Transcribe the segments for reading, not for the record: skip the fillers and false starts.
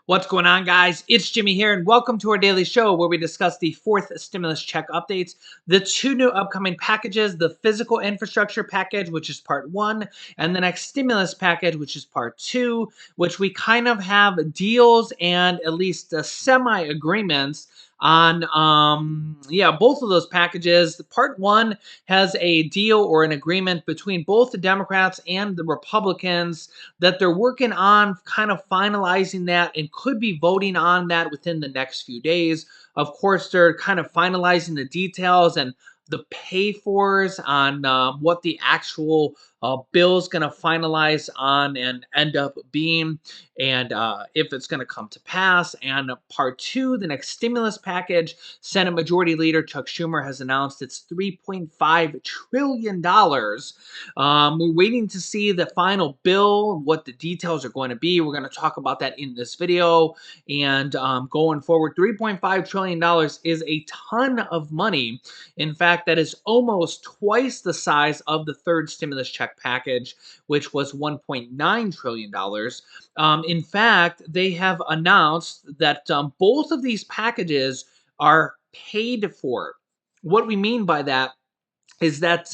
What's going on, guys? It's Jimmy here, and welcome to our daily show where we discuss the fourth stimulus check updates, the two new upcoming packages, the physical infrastructure package, which is part one, and the next stimulus package, which is part two, which we kind of have deals and at least semi agreements on both of those packages. Part one has a deal or an agreement between both the Democrats and the Republicans that they're working on kind of finalizing that and could be voting on that within the next few days. Of course, they're kind of finalizing the details and the pay fors on what the actual bill is going to finalize on and end up being, and if it's going to come to pass. And part two, the next stimulus package, Senate Majority Leader Chuck Schumer has announced it's $3.5 trillion. We're waiting to see the final bill, what the details are going to be. We're going to talk about that in this video. And going forward, $3.5 trillion is a ton of money. In fact, that is almost twice the size of the third stimulus check package, which was $1.9 trillion. In fact, they have announced that both of these packages are paid for. What we mean by that is that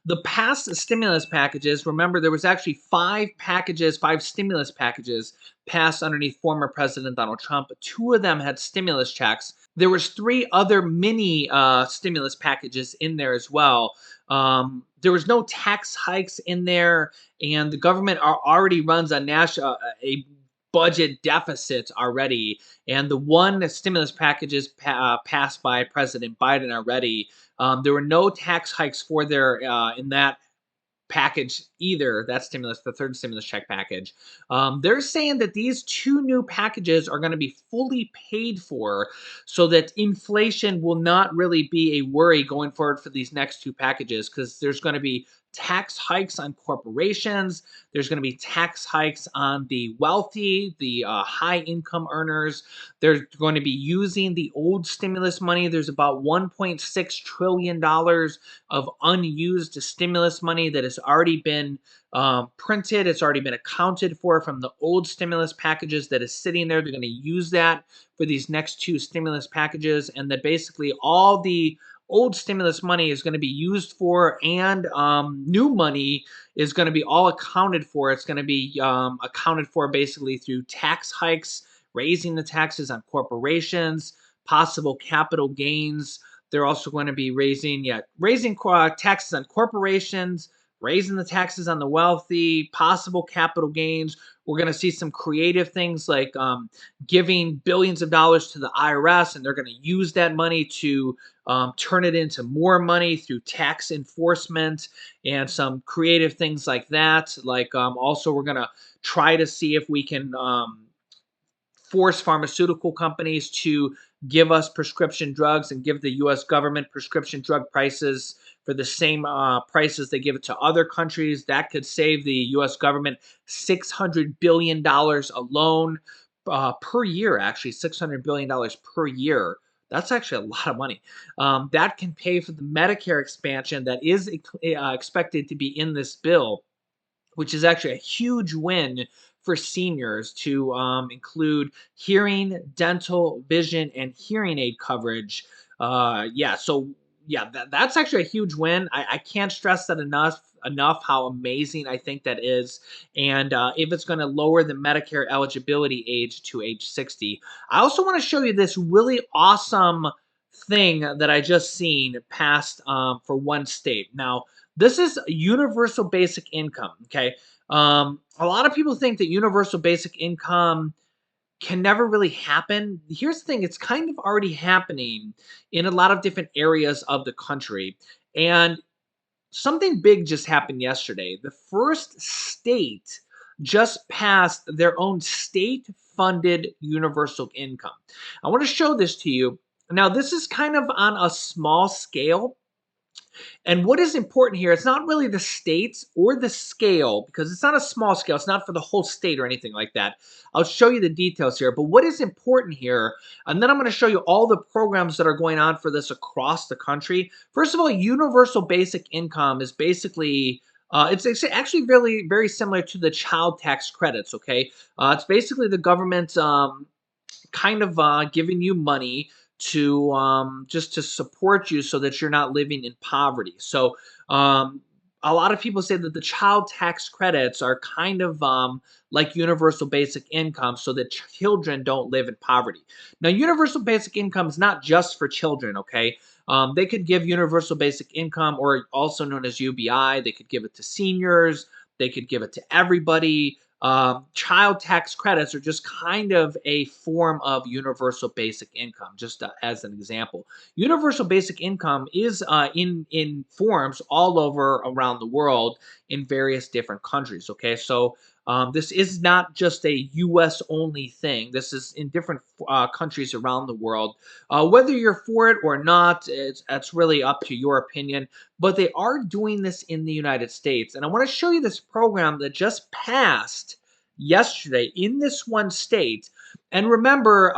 the past stimulus packages, remember there was actually five stimulus packages passed underneath former President Donald Trump. Two of them had stimulus checks. There was three other mini stimulus packages in there as well. There was no tax hikes in there, and the government already runs a budget deficit already. And the one stimulus packages passed by President Biden already, there were no tax hikes for there in that package either. That stimulus, the third stimulus check package. They're saying that these two new packages are going to be fully paid for so that inflation will not really be a worry going forward for these next two packages, because there's going to be tax hikes on corporations. There's going to be tax hikes on the wealthy, the high income earners. They're going to be using the old stimulus money. There's about $1.6 trillion of unused stimulus money that has already been printed. It's already been accounted for from the old stimulus packages that is sitting there. They're going to use that for these next two stimulus packages, and that basically all the old stimulus money is going to be used for, and new money is going to be all accounted for. It's going to be accounted for basically through tax hikes, raising the taxes on corporations, possible capital gains. They're also going to be raising taxes on corporations, raising the taxes on the wealthy, possible capital gains. We're going to see some creative things like giving billions of dollars to the IRS, and they're going to use that money to turn it into more money through tax enforcement and some creative things like that. Like also, we're going to try to see if we can force pharmaceutical companies to give us prescription drugs and give the U.S. government prescription drug prices for the same prices they give it to other countries. That could save the U.S. government $600 billion alone per year, actually, $600 billion per year. That's actually a lot of money. That can pay for the Medicare expansion that is expected to be in this bill, which is actually a huge win for seniors to include hearing, dental, vision, and hearing aid coverage. That's actually a huge win. I can't stress that enough how amazing I think that is. And if it's going to lower the Medicare eligibility age to age 60. I also want to show you this really awesome thing that I just seen passed for one state. Now, this is universal basic income, okay? A lot of people think that universal basic income can never really happen. Here's the thing, it's kind of already happening in a lot of different areas of the country. And something big just happened yesterday. The first state just passed their own state-funded universal income. I want to show this to you. Now, this is kind of on a small scale. And what is important here, it's not really the states or the scale, because it's not a small scale. It's not for the whole state or anything like that. I'll show you the details here. But what is important here, and then I'm going to show you all the programs that are going on for this across the country. First of all, universal basic income is basically It's actually really very similar to the child tax credits. Okay, it's basically the government kind of giving you money to just to support you so that you're not living in poverty. So um, a lot of people say that the child tax credits are kind of like universal basic income so that children don't live in poverty. Now, universal basic income is not just for children, okay? They could give universal basic income, or also known as UBI. They could give it to seniors. They could give it to everybody. Child tax credits are just kind of a form of universal basic income, just as an example. Universal basic income is in forms all over around the world in various different countries. Okay, so this is not just a U.S. only thing. This is in different countries around the world. Whether you're for it or not, that's really up to your opinion. But they are doing this in the United States, and I want to show you this program that just passed yesterday in this one state. And remember,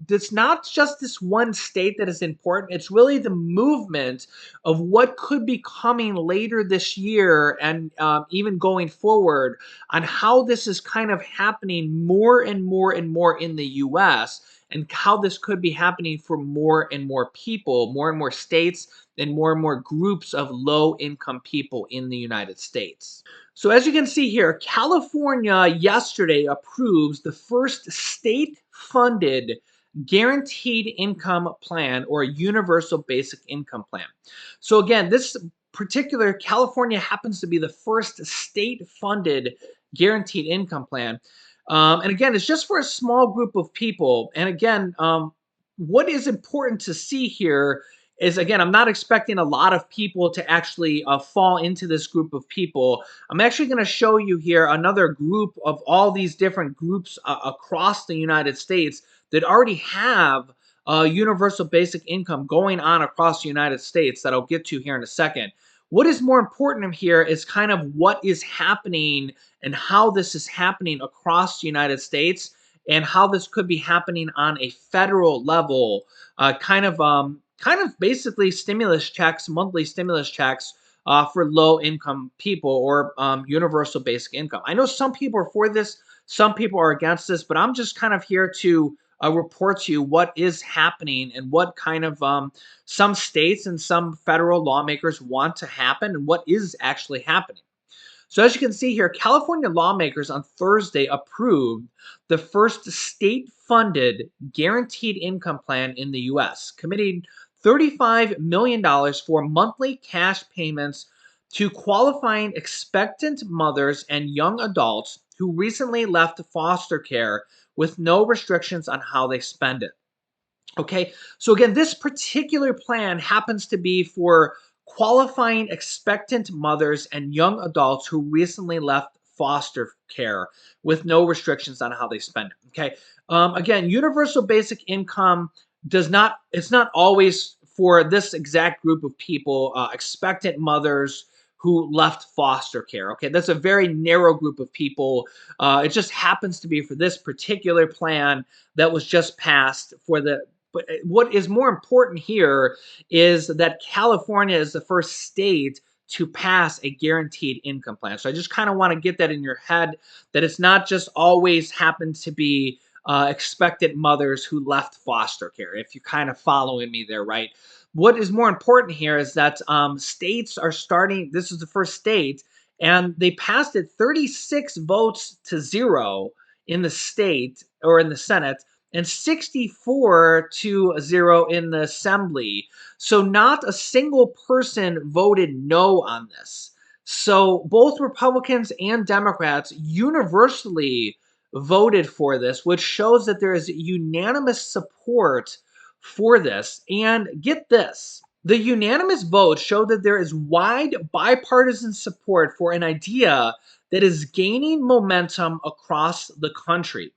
it's not just this one state that is important. It's really the movement of what could be coming later this year and even going forward on how this is kind of happening more and more and more in the US, and how this could be happening for more and more people, more and more states, and more groups of low income people in the United States. So as you can see here, California yesterday approves the first state-funded guaranteed income plan, or a universal basic income plan. So again, this particular California happens to be the first state-funded guaranteed income plan. And again, it's just for a small group of people. And again, what is important to see here is, again, I'm not expecting a lot of people to actually fall into this group of people. I'm actually going to show you here another group of all these different groups across the United States that already have universal basic income going on across the United States that I'll get to here in a second. What is more important here is kind of what is happening and how this is happening across the United States, and how this could be happening on a federal level, kind of basically stimulus checks, monthly stimulus checks for low income people, or universal basic income. I know some people are for this, some people are against this, but I'm just kind of here to report to you what is happening and what kind of some states and some federal lawmakers want to happen and what is actually happening. So as you can see here, California lawmakers on Thursday approved the first state-funded guaranteed income plan in the U.S., committing $35 million for monthly cash payments to qualifying expectant mothers and young adults who recently left foster care, with no restrictions on how they spend it. Okay, so again, this particular plan happens to be for qualifying expectant mothers and young adults who recently left foster care, with no restrictions on how they spend it. Okay, again, universal basic income it's not always for this exact group of people, expectant mothers who left foster care. Okay, that's a very narrow group of people. It just happens to be for this particular plan that was just passed for the. But what is more important here is that California is the first state to pass a guaranteed income plan. So I just kind of want to get that in your head, that it's not just always happened to be expectant mothers who left foster care, if you're kind of following me there, right? What is more important here is that states are starting, this is the first state, and they passed it 36 votes to 0 in the state, or in the Senate, and 64-0 in the assembly. So not a single person voted no on this. So both Republicans and Democrats universally voted for this, which shows that there is unanimous support for this. And get this, the unanimous vote showed that there is wide bipartisan support for an idea that is gaining momentum across the country.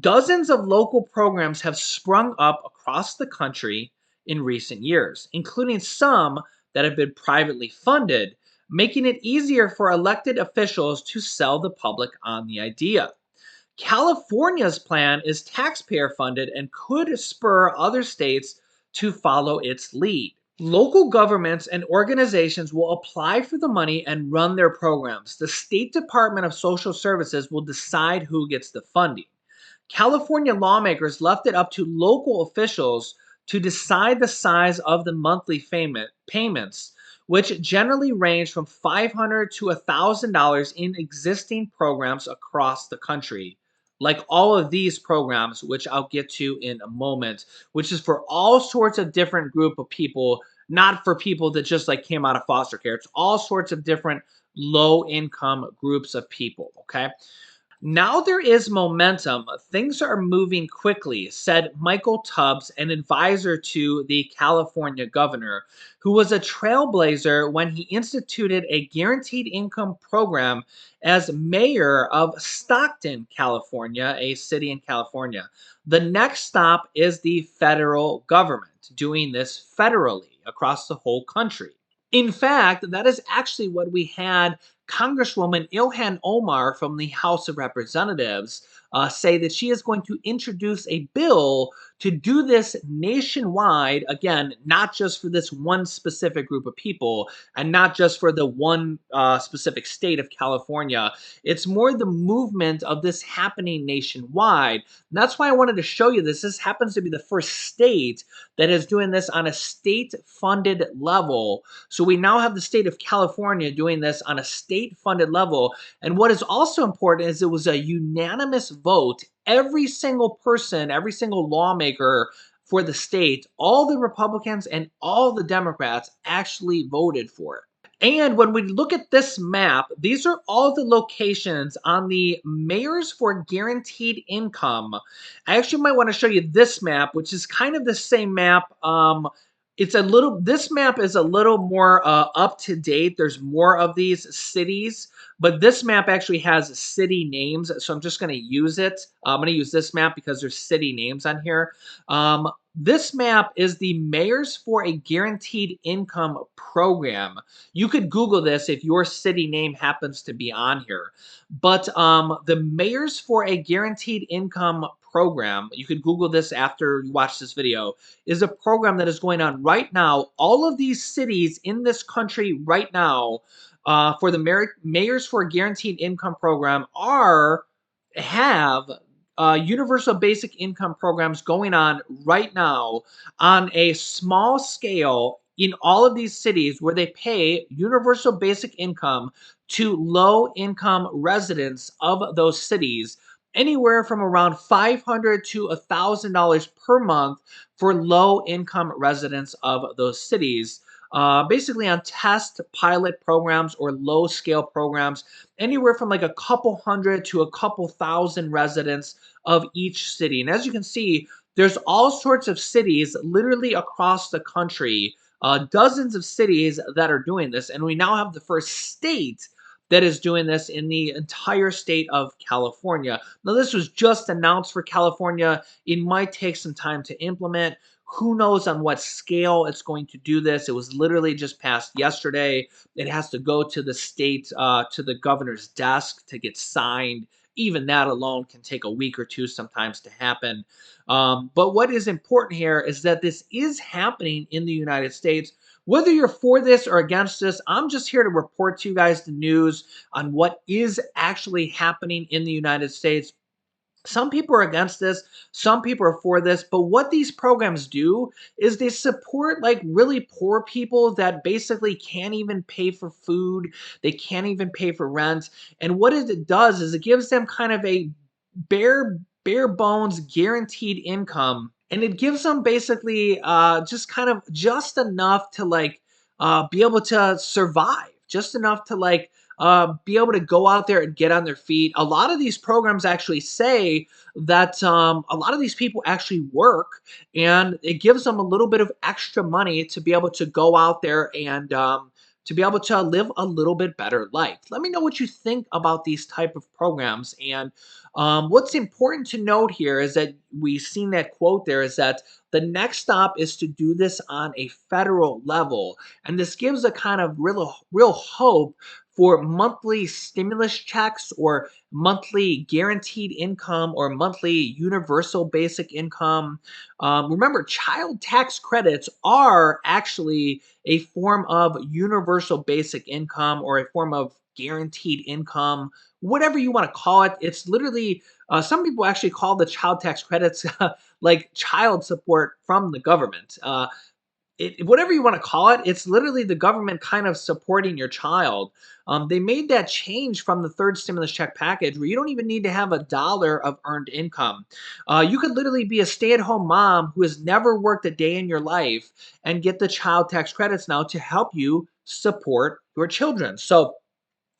Dozens of local programs have sprung up across the country in recent years, including some that have been privately funded, making it easier for elected officials to sell the public on the idea. California's plan is taxpayer funded and could spur other states to follow its lead. Local governments and organizations will apply for the money and run their programs. The State Department of Social Services will decide who gets the funding. California lawmakers left it up to local officials to decide the size of the monthly payments, which generally range from $500 to $1,000 in existing programs across the country. Like all of these programs, which I'll get to in a moment, which is for all sorts of different group of people, not for people that just like came out of foster care. It's all sorts of different low income groups of people. Okay. Now there is momentum. Things are moving quickly, said Michael Tubbs, an advisor to the California governor, who was a trailblazer when he instituted a guaranteed income program as mayor of Stockton, California, a city in California. The next stop is the federal government, doing this federally across the whole country. In fact, that is actually what we had Congresswoman Ilhan Omar from the House of Representatives say that she is going to introduce a bill to do this nationwide. Again, not just for this one specific group of people and not just for the one specific state of California. It's more the movement of this happening nationwide. And that's why I wanted to show you this. This happens to be the first state that is doing this on a state funded level. So we now have the state of California doing this on a state funded level. And what is also important is it was a unanimous vote. Every single person, every single lawmaker for the state, all the Republicans and all the Democrats actually voted for it. And when we look at this map, these are all the locations on the Mayors for Guaranteed Income. I actually might want to show you this map, which is kind of the same map. This map is a little more up to date. There's more of these cities, but this map actually has city names. So I'm just going to use it. I'm going to use this map because there's city names on here. This map is the Mayors for a Guaranteed Income program. You could Google this if your city name happens to be on here. But the Mayors for a Guaranteed Income program, you could Google this after you watch this video, is a program that is going on right now. All of these cities in this country right now for the Mayors for a Guaranteed Income program have universal basic income programs going on right now on a small scale in all of these cities where they pay universal basic income to low income residents of those cities anywhere from around $500 to $1,000 per month for low income residents of those cities. Basically on test pilot programs or low scale programs, anywhere from like a couple hundred to a couple thousand residents of each city. And as you can see, there's all sorts of cities literally across the country, dozens of cities that are doing this. And we now have the first state that is doing this in the entire state of California. Now, this was just announced for California. It might take some time to implement. Who knows on what scale it's going to do this? It was literally just passed yesterday. It has to go to the state, to the governor's desk to get signed. Even that alone can take a week or two sometimes to happen. But what is important here is that this is happening in the United States. Whether you're for this or against this, I'm just here to report to you guys the news on what is actually happening in the United States. Some people are against this, some people are for this, but what these programs do is they support like really poor people that basically can't even pay for food, they can't even pay for rent. And what it does is it gives them kind of a bare bones guaranteed income, and it gives them basically just kind of just enough to like be able to survive, just enough to like be able to go out there and get on their feet. A lot of these programs actually say that a lot of these people actually work, and it gives them a little bit of extra money to be able to go out there and to be able to live a little bit better life. Let me know what you think about these type of programs. And what's important to note here is that we've seen that quote there is that the next stop is to do this on a federal level. And this gives a kind of real hope for monthly stimulus checks or monthly guaranteed income or monthly universal basic income. Remember, child tax credits are actually a form of universal basic income or a form of guaranteed income, whatever you want to call it. It's literally, some people actually call the child tax credits like child support from the government. Whatever you want to call it, it's literally the government kind of supporting your child. They made that change from the third stimulus check package where you don't even need to have a dollar of earned income. You could literally be a stay at home mom who has never worked a day in your life and get the child tax credits now to help you support your children. So,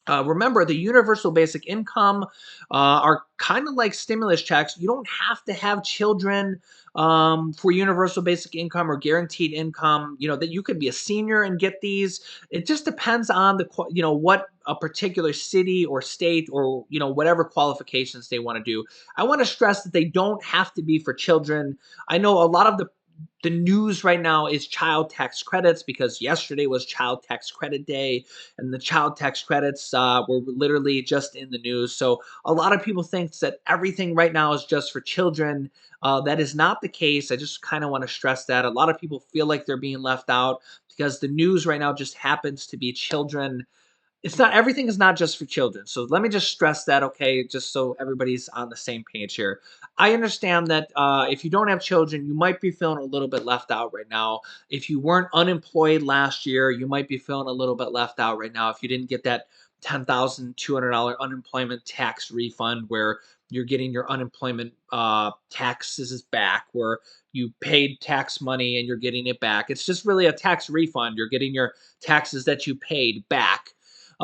remember, the universal basic income are kind of like stimulus checks. You don't have to have children for universal basic income or guaranteed income. You know that you could be a senior and get these. It just depends on what a particular city or state or whatever qualifications they want to do. I want to stress that they don't have to be for children. I know a lot of the news right now is child tax credits because yesterday was child tax credit day and the child tax credits were literally just in the news. So a lot of people think that everything right now is just for children. That is not the case. I just kind of want to stress that. A lot of people feel like they're being left out because the news right now just happens to be children. It's not, everything is not just for children. So let me just stress that, okay, just so everybody's on the same page here. I understand that if you don't have children, you might be feeling a little bit left out right now. If you weren't unemployed last year, you might be feeling a little bit left out right now. If you didn't get that $10,200 unemployment tax refund where you're getting your unemployment taxes back, where you paid tax money and you're getting it back. It's just really a tax refund. You're getting your taxes that you paid back.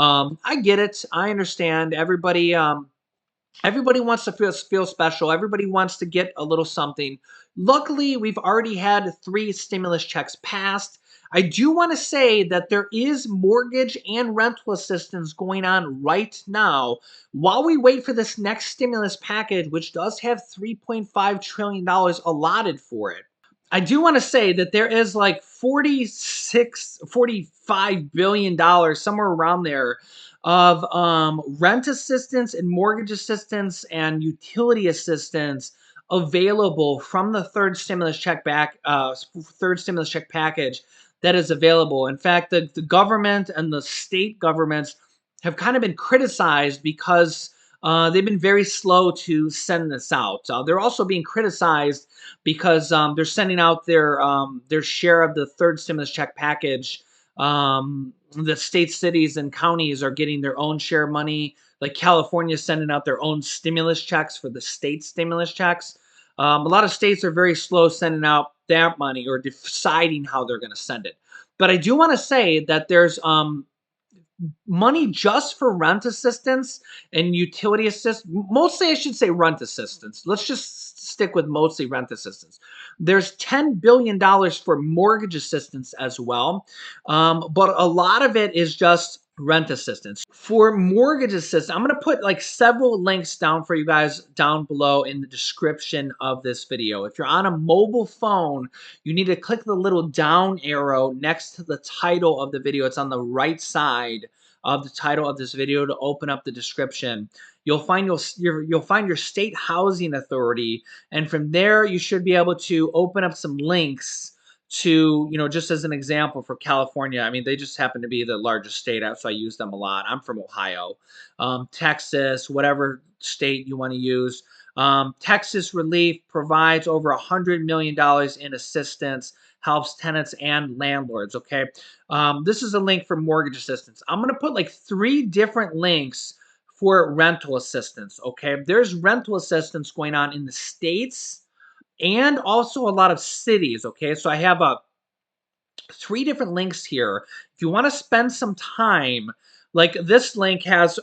I get it. I understand. Everybody wants to feel special. Everybody wants to get a little something. Luckily, we've already had 3 stimulus checks passed. I do want to say that there is mortgage and rental assistance going on right now while we wait for this next stimulus package, which does have $3.5 trillion allotted for it. I do want to say that there is like 46, $45 billion, somewhere around there, of rent assistance and mortgage assistance and utility assistance available from the third stimulus check package that is available. In fact, the government and the state governments have kind of been criticized because they've been very slow to send this out. They're also being criticized because they're sending out their share of the third stimulus check package. The states, cities, and counties are getting their own share of money. Like California is sending out their own stimulus checks for the state stimulus checks. A lot of states are very slow sending out that money or deciding how they're going to send it. But I do want to say that there's money just for rent assistance and utility assistance. Mostly, I should say rent assistance. Let's just stick with mostly rent assistance. There's $10 billion for mortgage assistance as well. But a lot of it is just rent assistance. For mortgage assistance, I'm going to put like several links down for you guys down below in the description of this video. If you're on a mobile phone, you need to click the little down arrow next to the title of the video. It's on the right side of the title of this video to open up the description. You'll find your state housing authority, and from there you should be able to open up some links to, just as an example for California. I mean, they just happen to be the largest state, so I use them a lot. I'm from Ohio. Texas, whatever state you want to use. Texas Relief provides over $100 million in assistance, helps tenants and landlords, okay? This is a link for mortgage assistance. I'm going to put like 3 different links for rental assistance, okay? There's rental assistance going on in the states and also a lot of cities, okay? So I have 3 different links here. If you want to spend some time, like this link has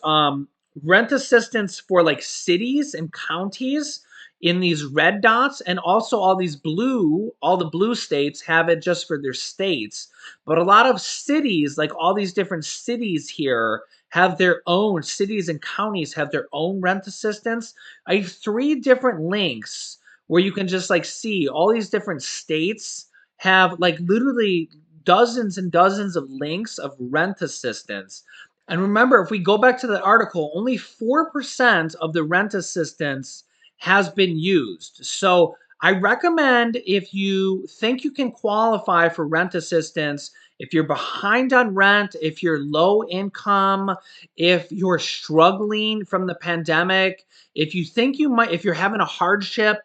rent assistance for like cities and counties in these red dots, and also all the blue states have it just for their states. But a lot of cities, like all these different cities here, have their own, cities and counties have their own rent assistance. I have 3 different links where you can just like see all these different states have like literally dozens and dozens of links of rent assistance. And remember, if we go back to the article, only 4% of the rent assistance has been used. So I recommend, if you think you can qualify for rent assistance, if you're behind on rent, if you're low income, if you're struggling from the pandemic, if you think you might, if you're having a hardship,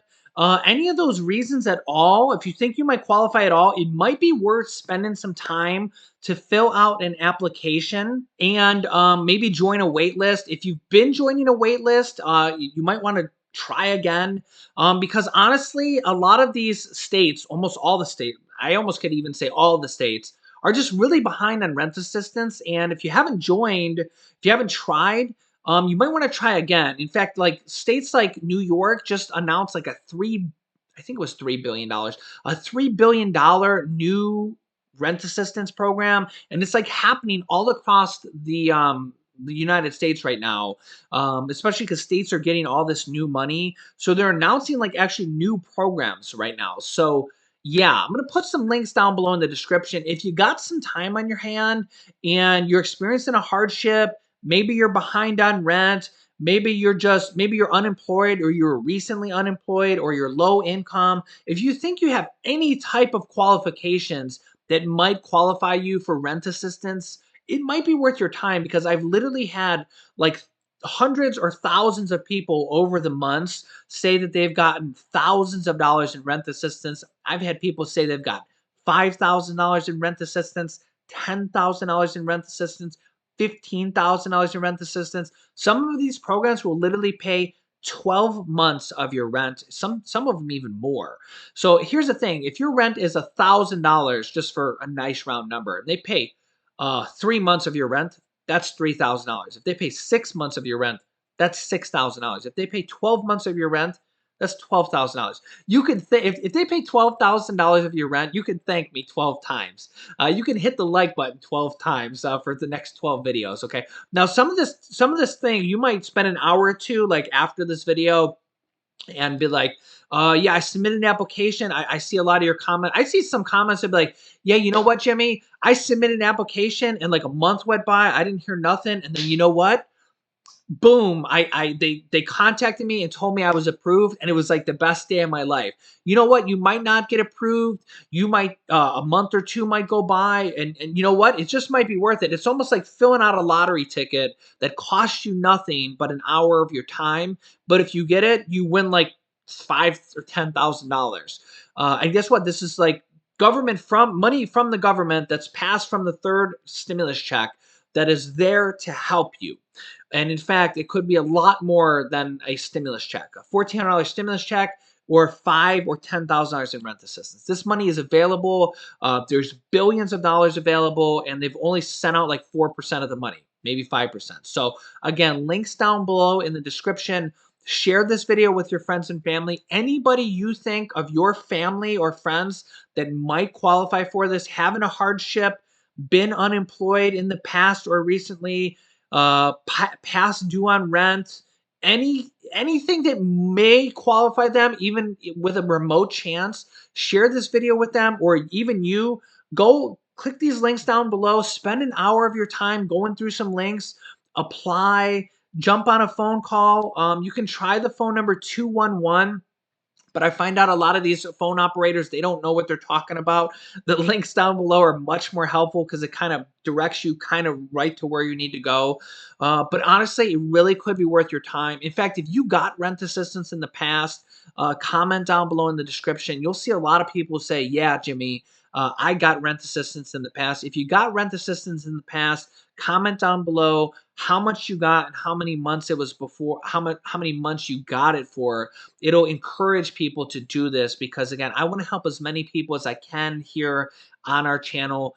any of those reasons at all, if you think you might qualify at all, it might be worth spending some time to fill out an application and maybe join a wait list. If you've been joining a wait list, you might want to try again, because honestly, a lot of these states, almost all the states, I almost could even say all of the states, are just really behind on rent assistance. And if you haven't joined, if you haven't tried, you might want to try again. In fact, like states like New York just announced like I think it was $3 billion, a $3 billion new rent assistance program, and it's like happening all across the United States right now, especially because states are getting all this new money, so they're announcing like actually new programs right now. So yeah, I'm gonna put some links down below in the description. If you got some time on your hand and you're experiencing a hardship, maybe you're behind on rent, maybe you're unemployed, or you're recently unemployed, or you're low income. If you think you have any type of qualifications that might qualify you for rent assistance, it might be worth your time, because I've literally had like hundreds or thousands of people over the months say that they've gotten thousands of dollars in rent assistance. I've had people say they've got $5,000 in rent assistance, $10,000 in rent assistance, $15,000 in rent assistance. Some of these programs will literally pay 12 months of your rent, some of them even more. So here's the thing: if your rent is $1,000, just for a nice round number, and they pay 3 months of your rent, that's $3,000. If they pay 6 months of your rent, that's $6,000. If they pay 12 months of your rent, that's $12,000. You can if they pay $12,000 of your rent, you can thank me 12 times. You can hit the like button 12 times for the next 12 videos. Okay. Now, some of this thing, you might spend an hour or two, like after this video, and be like, yeah, I submitted an application. I see a lot of your comment. I see some comments that be like, yeah, you know what, Jimmy? I submitted an application and like a month went by. I didn't hear nothing. And then you know what? Boom, they contacted me and told me I was approved, and it was like the best day of my life. You know what? You might not get approved. You might a month or two might go by, and you know what? It just might be worth it. It's almost like filling out a lottery ticket that costs you nothing but an hour of your time. But if you get it, you win like $5,000 or $10,000. And guess what? This is like government from money from the government that's passed from the third stimulus check that is there to help you. And in fact, it could be a lot more than a stimulus check, a $1,400 stimulus check, or five or $10,000 in rent assistance. This money is available. There's billions of dollars available, and they've only sent out like 4% of the money, maybe 5%. So again, links down below in the description. Share this video with your friends and family. Anybody you think of your family or friends that might qualify for this, having a hardship, been unemployed in the past or recently, past due on rent, anything that may qualify them, even with a remote chance, share this video with them. Or even you, go click these links down below, spend an hour of your time going through some links, apply, jump on a phone call. You can try the phone number 211. But I find out a lot of these phone operators, they don't know what they're talking about. The links down below are much more helpful because it kind of directs you kind of right to where you need to go. But honestly, it really could be worth your time. In fact, if you got rent assistance in the past, comment down below in the description. You'll see a lot of people say, yeah, Jimmy, I got rent assistance in the past. If you got rent assistance in the past, comment down below how much you got and how many months it was before, how many months you got it for. It'll encourage people to do this, because again, I want to help as many people as I can here on our channel.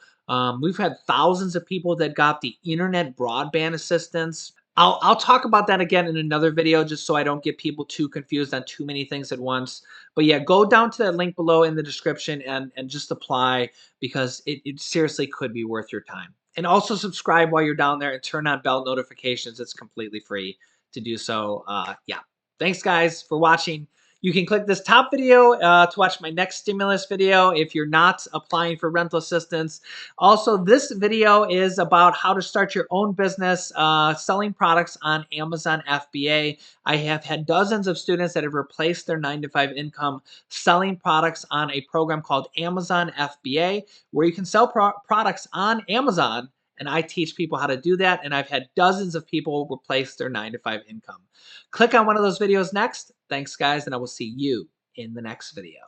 We've had thousands of people that got the internet broadband assistance. I'll talk about that again in another video, just so I don't get people too confused on too many things at once. But yeah, go down to that link below in the description and just apply, because it seriously could be worth your time. And also subscribe while you're down there and turn on bell notifications. It's completely free to do so. Yeah. Thanks, guys, for watching. You can click this top video to watch my next stimulus video if you're not applying for rental assistance. Also, this video is about how to start your own business selling products on Amazon FBA. I have had dozens of students that have replaced their 9-to-5 income selling products on a program called Amazon FBA, where you can sell products on Amazon. And I teach people how to do that. And I've had dozens of people replace their 9-to-5 income. Click on one of those videos next. Thanks, guys, and I will see you in the next video.